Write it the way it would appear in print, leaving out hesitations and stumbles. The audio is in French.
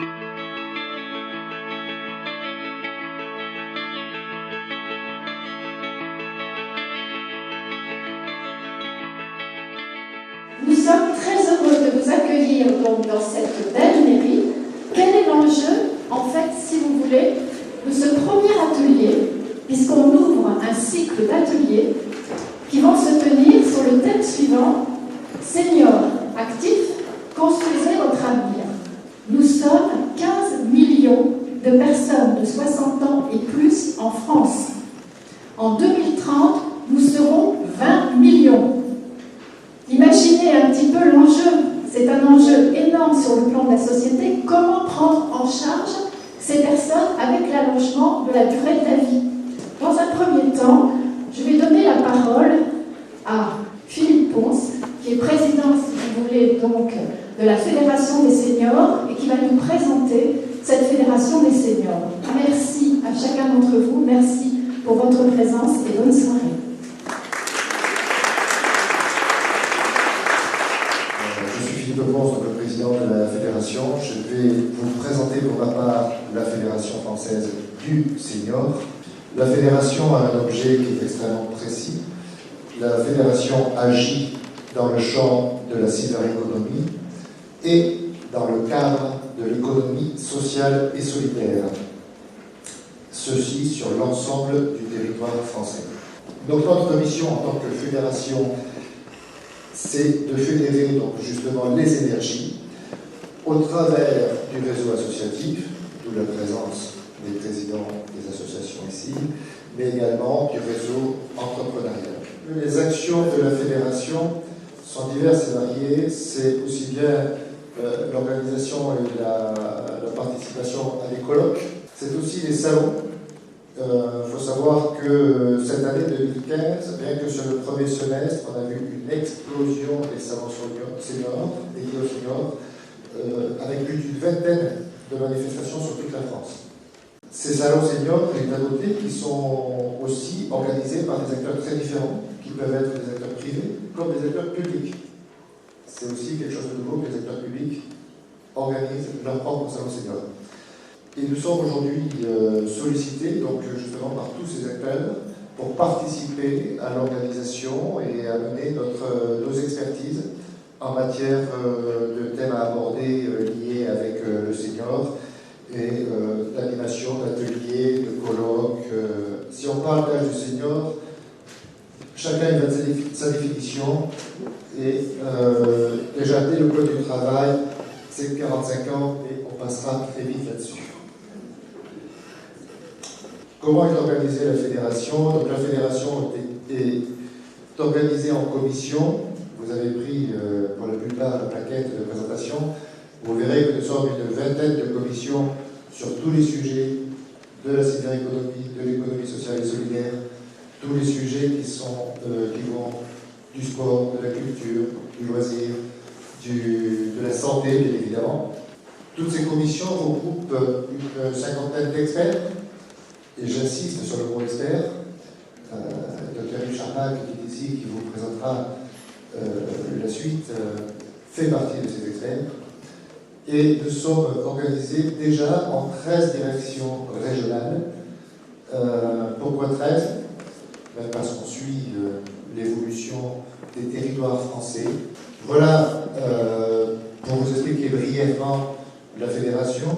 Nous sommes très heureux de vous accueillir donc dans cette belle mairie. Quel est l'enjeu, en fait, si vous voulez, de ce premier atelier, puisqu'on ouvre un cycle d'ateliers qui vont se tenir sur le thème suivant: Seniors actifs, construisez votre avenir. Nous sommes 15 millions de personnes de 60 ans et plus en France. En 2030, nous serons 20 millions. Imaginez un petit peu l'enjeu. C'est un enjeu énorme sur le plan de la société. Comment prendre en charge ces personnes avec l'allongement de la durée de la vie? Dans un premier temps, je vais donner la parole à Philippe Ponce, qui est président, si vous voulez, donc, de la Fédération des seniors et qui va nous présenter cette Fédération des seniors. Merci à chacun d'entre vous. Merci pour votre présence et bonne soirée. Je pense le président de la fédération. Je vais vous présenter pour ma part la Fédération française du senior. La fédération a un objet qui est extrêmement précis. La fédération agit dans le champ de la cyberéconomie et dans le cadre de l'économie sociale et solidaire. Ceci sur l'ensemble du territoire français. Donc notre mission en tant que fédération, c'est de fédérer donc justement les énergies au travers du réseau associatif, d'où la présence des présidents des associations ici, mais également du réseau entrepreneurial. Les actions de la fédération sont diverses et variées. C'est aussi bien l'organisation et la participation à des colloques, c'est aussi des salons. Il faut savoir que cette année 2015, bien que sur le premier semestre, on a vu une explosion des salons seniors, des guillots seniors, avec plus d'une vingtaine de manifestations sur toute la France. Ces salons seniors, il est à noter qu'ils sont aussi organisés par des acteurs très différents, qui peuvent être des acteurs privés comme des acteurs publics. C'est aussi quelque chose de nouveau que les acteurs publics organisent leur propre salon senior. Et nous sommes aujourd'hui sollicités donc, justement par tous ces acteurs pour participer à l'organisation et à mener nos expertises en matière de thèmes à aborder liés avec le senior et d'animation, d'ateliers, de colloques. Si on parle d'âge du senior, chacun a sa définition et déjà dès le code du travail, c'est 45 ans et on passera très vite là-dessus. Comment est organisée la fédération? Donc, la fédération est organisée en commissions. Vous avez pris pour la plupart la plaquette de présentation. Vous verrez que nous sommes une vingtaine de commissions sur tous les sujets de la cyberéconomie, de l'économie sociale et solidaire, tous les sujets qui vont du sport, de la culture, du loisir, de la santé, bien évidemment. Toutes ces commissions regroupent une cinquantaine d'experts. Et j'insiste sur le mot expert. Dr. Yves Charnac, qui est ici, qui vous présentera la suite, fait partie de ces experts. Et nous sommes organisés déjà en 13 directions régionales. Pourquoi 13 ? Parce qu'on suit l'évolution des territoires français. Voilà, pour vous expliquer brièvement la fédération.